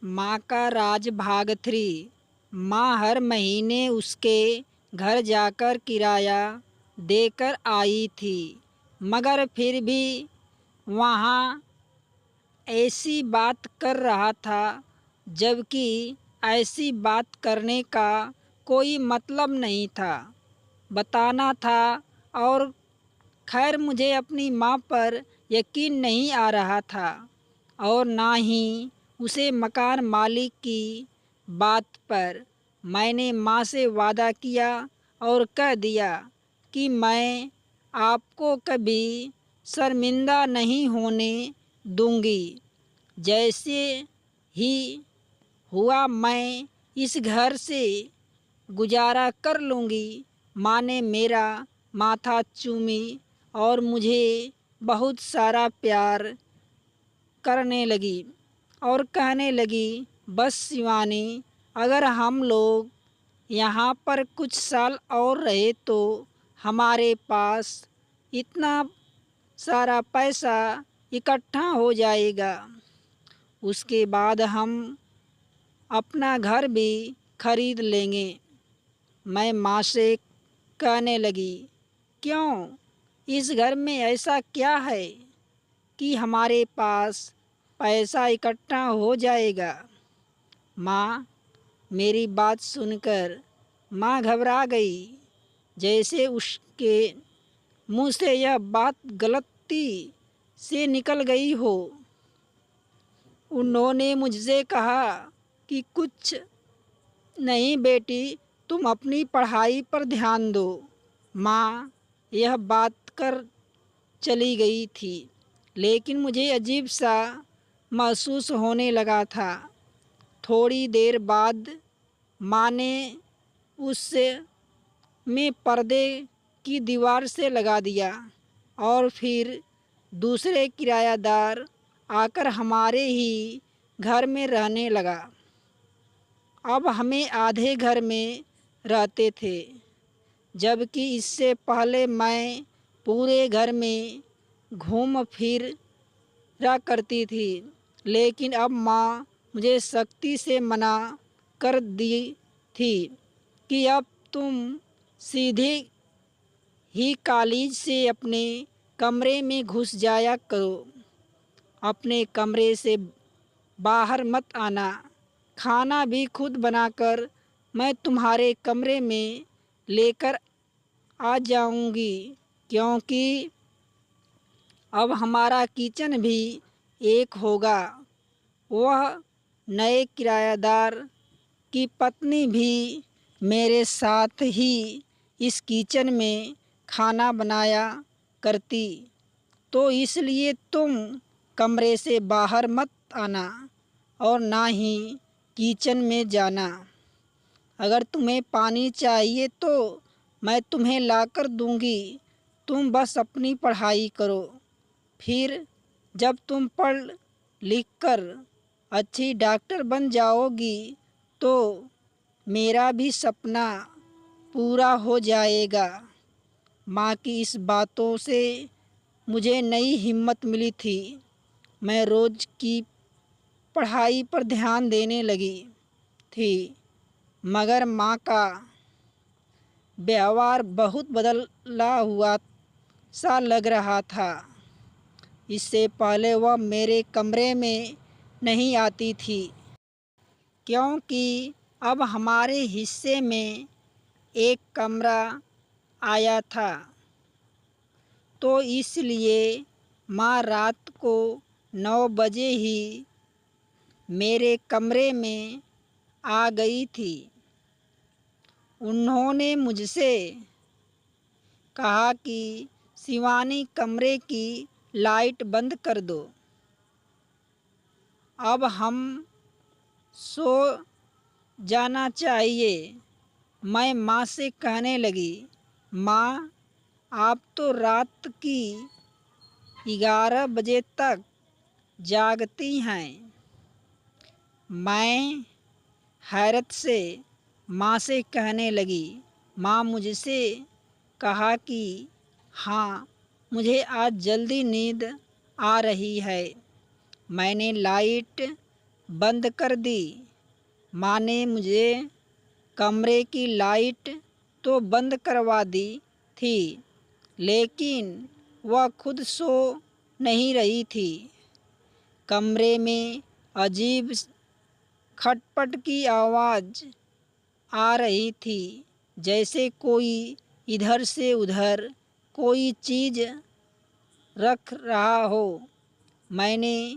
माँ का राज भाग 3। माँ हर महीने उसके घर जाकर किराया देकर आई थी, मगर फिर भी वहाँ ऐसी बात कर रहा था जबकि ऐसी बात करने का कोई मतलब नहीं था, बताना था। और खैर मुझे अपनी माँ पर यकीन नहीं आ रहा था और ना ही उसे मकान मालिक की बात पर। मैंने माँ से वादा किया और कह दिया कि मैं आपको कभी शर्मिंदा नहीं होने दूंगी। जैसे ही हुआ मैं इस घर से गुजारा कर लूँगी। माँ ने मेरा माथा चूमी और मुझे बहुत सारा प्यार करने लगी और कहने लगी, बस शिवानी, अगर हम लोग यहाँ पर कुछ साल और रहे तो हमारे पास इतना सारा पैसा इकट्ठा हो जाएगा। उसके बाद हम अपना घर भी खरीद लेंगे। मैं माँ से कहने लगी, क्यों, इस घर में ऐसा क्या है कि हमारे पास पैसा इकट्ठा हो जाएगा। माँ, मेरी बात सुनकर माँ घबरा गई, जैसे उसके मुंह से यह बात गलती से निकल गई हो। उन्होंने मुझसे कहा कि कुछ नहीं बेटी, तुम अपनी पढ़ाई पर ध्यान दो। माँ यह बात कर चली गई थी, लेकिन मुझे अजीब सा महसूस होने लगा था। थोड़ी देर बाद माँ ने उससे में पर्दे की दीवार से लगा दिया और फिर दूसरे किरायादार आकर हमारे ही घर में रहने लगा। अब हमें आधे घर में रहते थे, जबकि इससे पहले मैं पूरे घर में घूम फिर रहा करती थी। लेकिन अब माँ मुझे सख्ती से मना कर दी थी कि अब तुम सीधे ही कॉलेज से अपने कमरे में घुस जाया करो। अपने कमरे से बाहर मत आना। खाना भी खुद बनाकर मैं तुम्हारे कमरे में लेकर आ जाऊंगी, क्योंकि अब हमारा किचन भी एक होगा। वह नए किरायादार की पत्नी भी मेरे साथ ही इस किचन में खाना बनाया करती, तो इसलिए तुम कमरे से बाहर मत आना और ना ही किचन में जाना। अगर तुम्हें पानी चाहिए तो मैं तुम्हें लाकर दूंगी, तुम बस अपनी पढ़ाई करो। फिर जब तुम पढ़ लिख कर अच्छी डॉक्टर बन जाओगी तो मेरा भी सपना पूरा हो जाएगा। माँ की इस बातों से मुझे नई हिम्मत मिली थी। मैं रोज़ की पढ़ाई पर ध्यान देने लगी थी, मगर माँ का व्यवहार बहुत बदला हुआ सा लग रहा था। इससे पहले वह मेरे कमरे में नहीं आती थी, क्योंकि अब हमारे हिस्से में एक कमरा आया था, तो इसलिए माँ रात को 9 बजे ही मेरे कमरे में आ गई थी। उन्होंने मुझसे कहा कि शिवानी, कमरे की लाइट बंद कर दो, अब हम सो जाना चाहिए। मैं माँ से कहने लगी, माँ, आप तो रात की 11 बजे तक जागती हैं। मैं हैरत से माँ से कहने लगी, माँ मुझसे कहा कि हाँ, मुझे आज जल्दी नींद आ रही है। मैंने लाइट बंद कर दी। माँ ने मुझे कमरे की लाइट तो बंद करवा दी थी, लेकिन वह खुद सो नहीं रही थी। कमरे में अजीब खटपट की आवाज़ आ रही थी, जैसे कोई इधर से उधर कोई चीज़ रख रहा हो। मैंने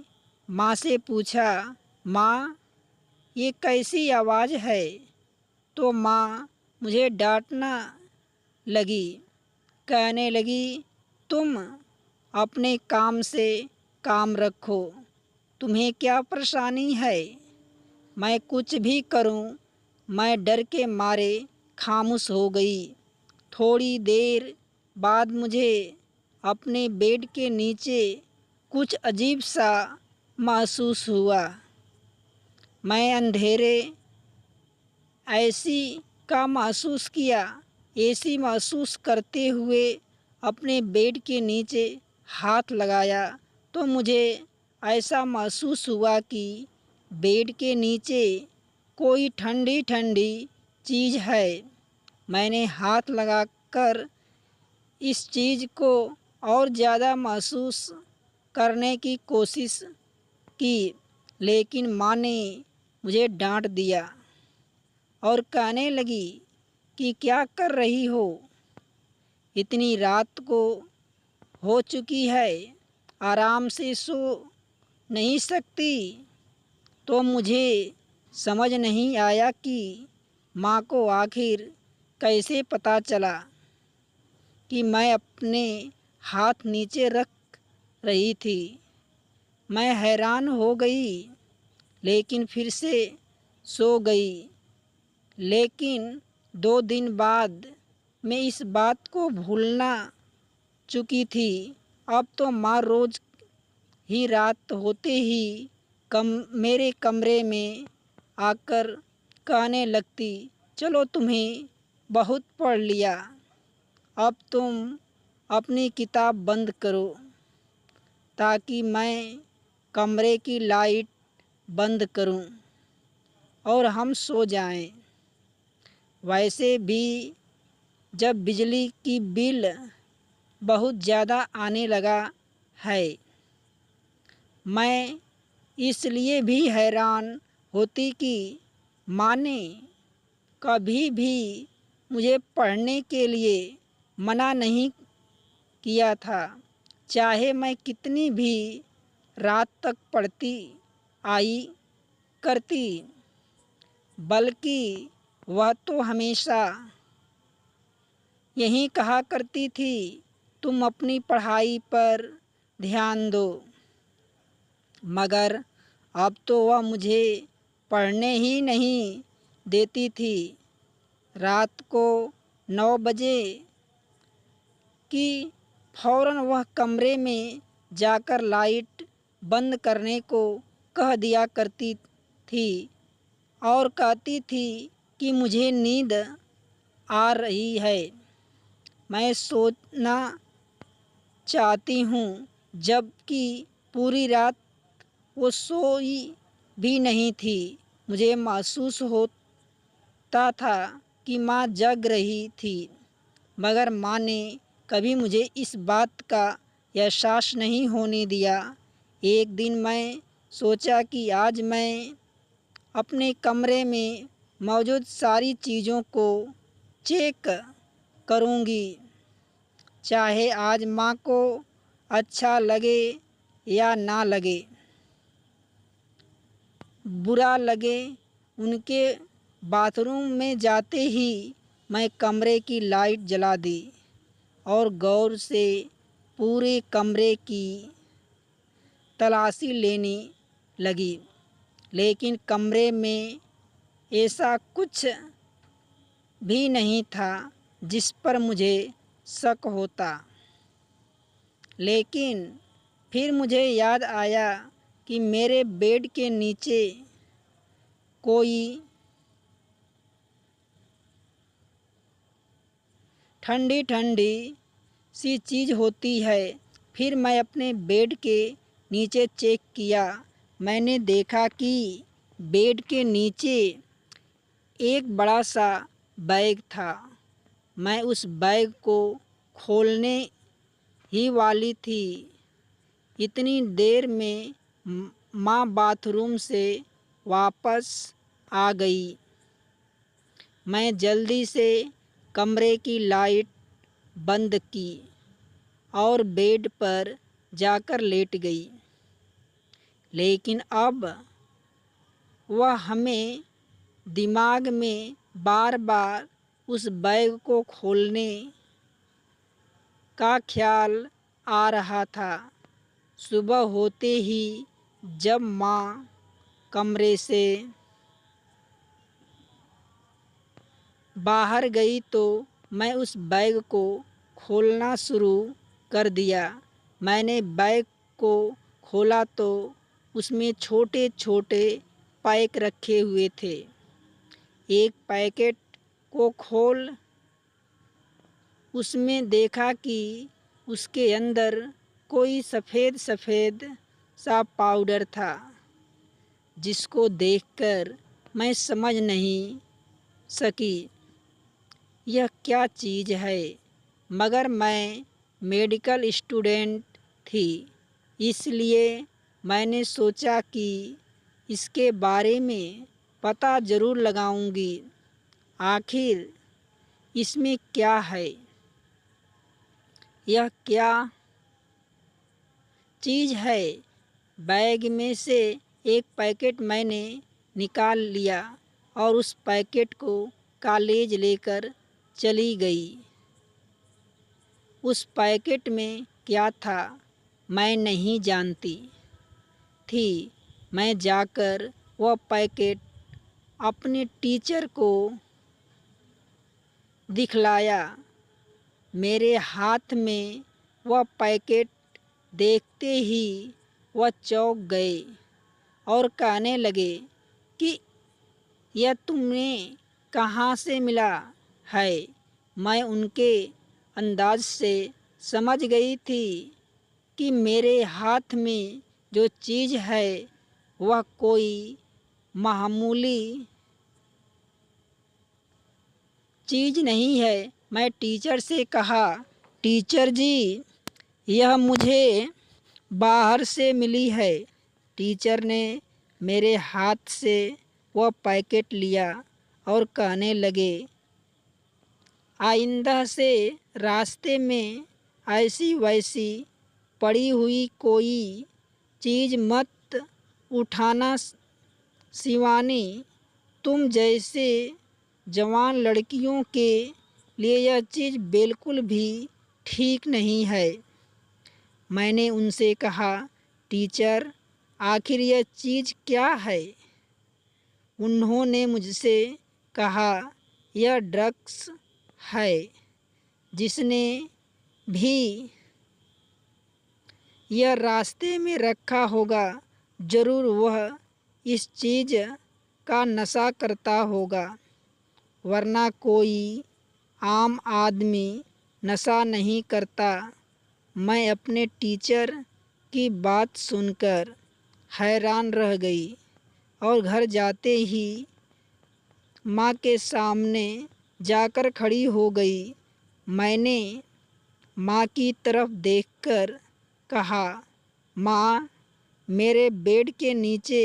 माँ से पूछा, माँ ये कैसी आवाज़ है? तो माँ मुझे डांटना लगी, कहने लगी, तुम अपने काम से काम रखो, तुम्हें क्या परेशानी है? मैं कुछ भी करूं, मैं डर के मारे खामोश हो गई। थोड़ी देर बाद मुझे अपने बेड के नीचे कुछ अजीब सा महसूस हुआ। मैं अंधेरे ऐसी का महसूस किया। ऐसी महसूस करते हुए अपने बेड के नीचे हाथ लगाया तो मुझे ऐसा महसूस हुआ कि बेड के नीचे कोई ठंडी ठंडी चीज़ है। मैंने हाथ लगाकर इस चीज़ को और ज़्यादा महसूस करने की कोशिश की, लेकिन माँ ने मुझे डांट दिया और कहने लगी कि क्या कर रही हो? इतनी रात को हो चुकी है, आराम से सो नहीं सकती? तो मुझे समझ नहीं आया कि माँ को आखिर कैसे पता चला कि मैं अपने हाथ नीचे रख रही थी। मैं हैरान हो गई, लेकिन फिर से सो गई। लेकिन 2 दिन बाद मैं इस बात को भूलना चुकी थी। अब तो माँ रोज़ ही रात होते ही मेरे कमरे में आकर कहने लगती, चलो तुम्हें बहुत पढ़ लिया, अब तुम अपनी किताब बंद करो, ताकि मैं कमरे की लाइट बंद करूं और हम सो जाएं। वैसे भी जब बिजली की बिल बहुत ज़्यादा आने लगा है, मैं इसलिए भी हैरान होती कि माँ ने कभी भी मुझे पढ़ने के लिए मना नहीं किया था, चाहे मैं कितनी भी रात तक पढ़ती आई करती। बल्कि वह तो हमेशा यही कहा करती थी, तुम अपनी पढ़ाई पर ध्यान दो। मगर अब तो वह मुझे पढ़ने ही नहीं देती थी। रात को 9 बजे कि फ़ौरन वह कमरे में जाकर लाइट बंद करने को कह दिया करती थी और कहती थी कि मुझे नींद आ रही है, मैं सोना चाहती हूँ। जबकि पूरी रात वो सोई भी नहीं थी। मुझे महसूस होता था कि माँ जग रही थी, मगर माँ ने कभी मुझे इस बात का एहसास नहीं होने दिया। एक दिन मैं सोचा कि आज मैं अपने कमरे में मौजूद सारी चीज़ों को चेक करूँगी, चाहे आज माँ को अच्छा लगे या ना लगे, बुरा लगे। उनके बाथरूम में जाते ही मैं कमरे की लाइट जला दी और गौर से पूरे कमरे की तलाशी लेने लगी, लेकिन कमरे में ऐसा कुछ भी नहीं था जिस पर मुझे शक होता। लेकिन फिर मुझे याद आया कि मेरे बेड के नीचे कोई ठंडी ठंडी सी चीज़ होती है। फिर मैं अपने बेड के नीचे चेक किया, मैंने देखा कि बेड के नीचे एक बड़ा सा बैग था। मैं उस बैग को खोलने ही वाली थी। इतनी देर में माँ बाथरूम से वापस आ गई। मैं जल्दी से कमरे की लाइट बंद की और बेड पर जाकर लेट गई। लेकिन अब वह हमें दिमाग में बार बार उस बैग को खोलने का ख्याल आ रहा था। सुबह होते ही जब माँ कमरे से बाहर गई तो मैं उस बैग को खोलना शुरू कर दिया। मैंने बैग को खोला तो उसमें छोटे छोटे पैक रखे हुए थे। एक पैकेट को खोल उसमें देखा कि उसके अंदर कोई सफ़ेद सफ़ेद सा पाउडर था, जिसको देखकर मैं समझ नहीं सकी यह क्या चीज़ है। मगर मैं मेडिकल स्टूडेंट थी, इसलिए मैंने सोचा कि इसके बारे में पता ज़रूर लगाऊंगी। आखिर इसमें क्या है, यह क्या चीज़ है। बैग में से एक पैकेट मैंने निकाल लिया और उस पैकेट को कॉलेज लेकर चली गई। उस पैकेट में क्या था मैं नहीं जानती थी। मैं जाकर वह पैकेट अपने टीचर को दिखलाया। मेरे हाथ में वह पैकेट देखते ही वह चौंक गए और कहने लगे कि यह तुम्हें कहाँ से मिला है। मैं उनके अंदाज से समझ गई थी कि मेरे हाथ में जो चीज़ है वह कोई मामूली चीज़ नहीं है। मैं टीचर से कहा, टीचर जी, यह मुझे बाहर से मिली है। टीचर ने मेरे हाथ से वह पैकेट लिया और कहने लगे, आइंदा से रास्ते में ऐसी वैसी पड़ी हुई कोई चीज़ मत उठाना शिवानी। तुम जैसे जवान लड़कियों के लिए यह चीज़ बिल्कुल भी ठीक नहीं है। मैंने उनसे कहा, टीचर, आखिर यह चीज़ क्या है। उन्होंने मुझसे कहा, यह ड्रग्स है। जिसने भी यह रास्ते में रखा होगा ज़रूर वह इस चीज़ का नशा करता होगा, वरना कोई आम आदमी नशा नहीं करता। मैं अपने टीचर की बात सुनकर हैरान रह गई और घर जाते ही माँ के सामने जाकर खड़ी हो गई। मैंने माँ की तरफ देखकर कहा, माँ, मेरे बेड के नीचे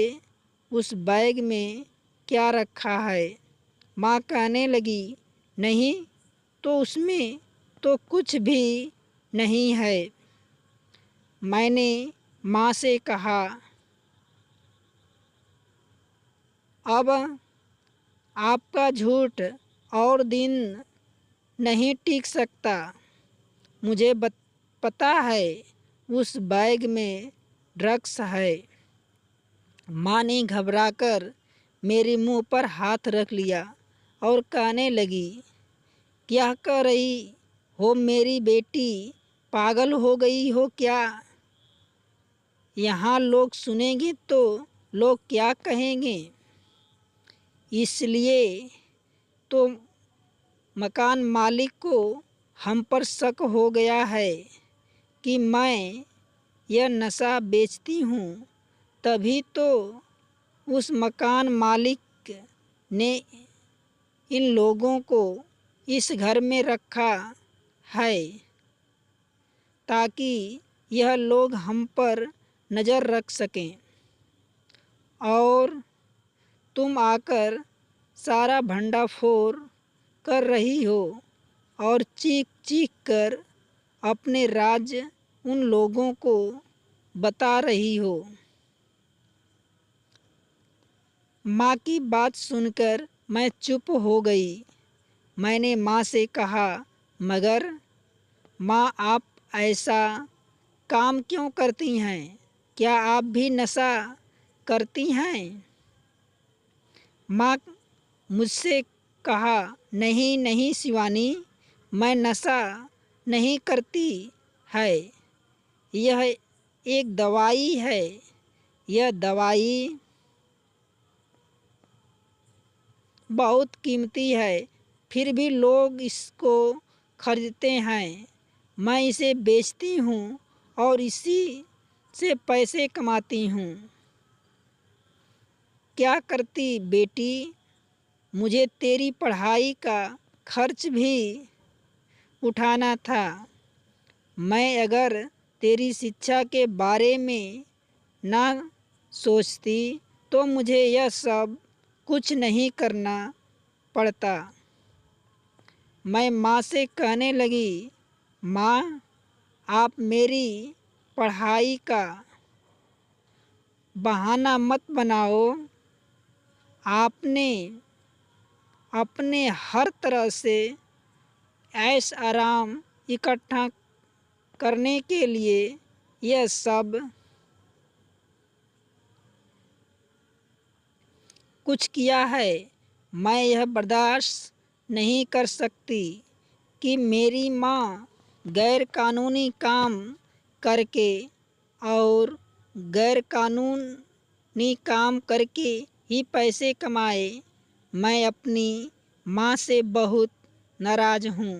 उस बैग में क्या रखा है। माँ कहने लगी, नहीं तो उसमें तो कुछ भी नहीं है। मैंने माँ से कहा, अब आपका झूठ और दिन नहीं टिक सकता। मुझे पता है उस बैग में ड्रग्स है। माँ ने घबराकर मेरे मुंह पर हाथ रख लिया और कहने लगी, क्या कर रही हो मेरी बेटी, पागल हो गई हो क्या। यहाँ लोग सुनेंगे तो लोग क्या कहेंगे। इसलिए तो मकान मालिक को हम पर शक हो गया है कि मैं यह नशा बेचती हूँ। तभी तो उस मकान मालिक ने इन लोगों को इस घर में रखा है ताकि यह लोग हम पर नज़र रख सकें, और तुम आकर सारा भंडाफोड़ कर रही हो और चीख चीख कर अपने राज उन लोगों को बता रही हो। माँ की बात सुनकर मैं चुप हो गई। मैंने माँ से कहा, मगर माँ, आप ऐसा काम क्यों करती हैं? क्या आप भी नशा करती हैं? माँ मुझसे कहा, नहीं नहीं शिवानी, मैं नशा नहीं करती है। यह एक दवाई है। यह दवाई बहुत कीमती है, फिर भी लोग इसको खरीदते हैं। मैं इसे बेचती हूँ और इसी से पैसे कमाती हूँ। क्या करती बेटी, मुझे तेरी पढ़ाई का खर्च भी उठाना था। मैं अगर तेरी शिक्षा के बारे में ना सोचती तो मुझे यह सब कुछ नहीं करना पड़ता। मैं माँ से कहने लगी, माँ, आप मेरी पढ़ाई का बहाना मत बनाओ। आपने अपने हर तरह से ऐश आराम इकट्ठा करने के लिए यह सब कुछ किया है। मैं यह बर्दाश्त नहीं कर सकती कि मेरी माँ गैर कानूनी काम करके और गैर कानूनी काम करके ही पैसे कमाए। मैं अपनी माँ से बहुत नाराज़ हूँ।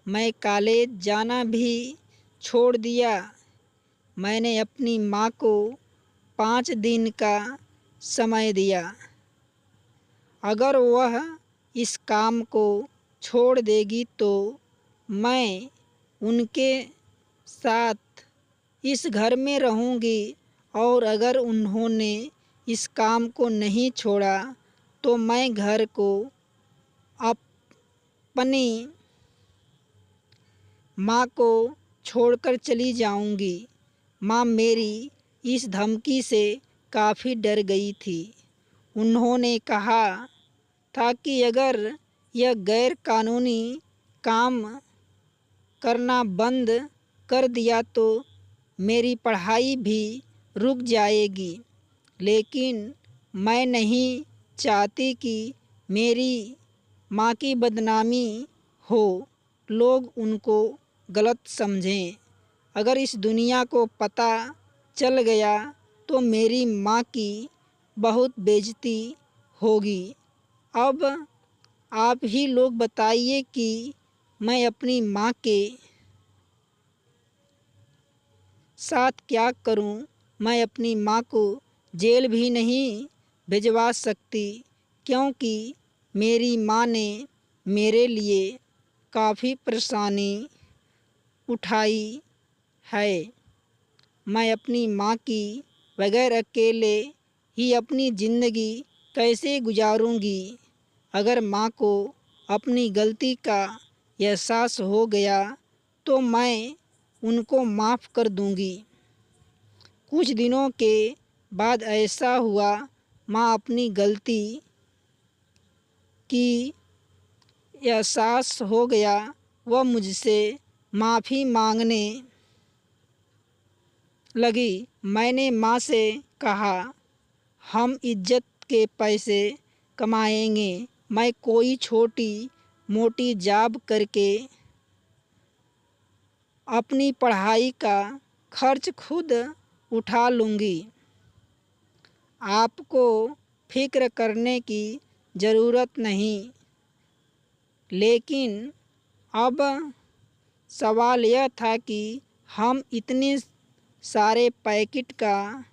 मैं कॉलेज जाना भी छोड़ दिया। मैंने अपनी माँ को 5 दिन का समय दिया। अगर वह इस काम को छोड़ देगी तो मैं उनके साथ इस घर में रहूँगी, और अगर उन्होंने इस काम को नहीं छोड़ा तो मैं घर को अपनी माँ को छोड़कर चली जाऊँगी। माँ मेरी इस धमकी से काफ़ी डर गई थी। उन्होंने कहा था कि अगर यह गैर कानूनी काम करना बंद कर दिया तो मेरी पढ़ाई भी रुक जाएगी। लेकिन मैं नहीं चाहती कि मेरी माँ की बदनामी हो, लोग उनको गलत समझें। अगर इस दुनिया को पता चल गया तो मेरी माँ की बहुत बेइज्जती होगी। अब आप ही लोग बताइए कि मैं अपनी माँ के साथ क्या करूं? मैं अपनी माँ को जेल भी नहीं भिजवा सकती, क्योंकि मेरी माँ ने मेरे लिए काफ़ी परेशानी उठाई है। मैं अपनी माँ की बगैर अकेले ही अपनी ज़िंदगी कैसे गुजारूंगी? अगर माँ को अपनी गलती का एहसास हो गया तो मैं उनको माफ़ कर दूंगी। कुछ दिनों के बाद ऐसा हुआ, माँ अपनी गलती की एहसास हो गया। वह मुझसे माफ़ी मांगने लगी। मैंने माँ से कहा, हम इज्जत के पैसे कमाएंगे। मैं कोई छोटी मोटी जॉब करके अपनी पढ़ाई का खर्च खुद उठा लूँगी। आपको फ़िक्र करने की ज़रूरत नहीं। लेकिन अब सवाल यह था कि हम इतने सारे पैकेट का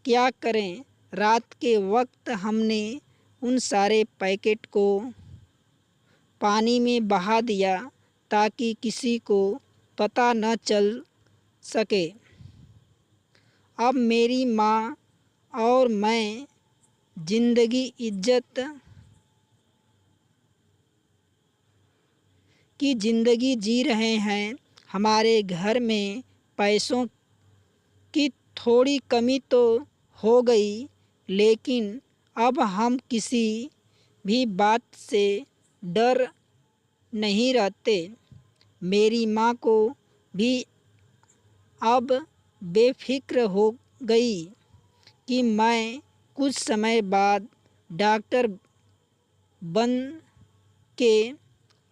क्या करें, रात के वक्त हमने उन सारे पैकेट को पानी में बहा दिया ताकि किसी को पता न चल सके। अब मेरी माँ और मैं ज़िंदगी इज्जत की ज़िंदगी जी रहे हैं। हमारे घर में पैसों की थोड़ी कमी तो हो गई, लेकिन अब हम किसी भी बात से डर नहीं रहते। मेरी माँ को भी अब बेफिक्र हो गई कि मैं कुछ समय बाद डॉक्टर बन के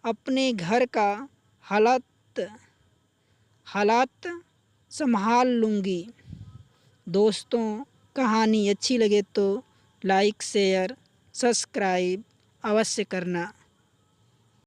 अपने घर का हालात संभाल लूँगी। दोस्तों, कहानी अच्छी लगे तो लाइक शेयर सब्सक्राइब अवश्य करना।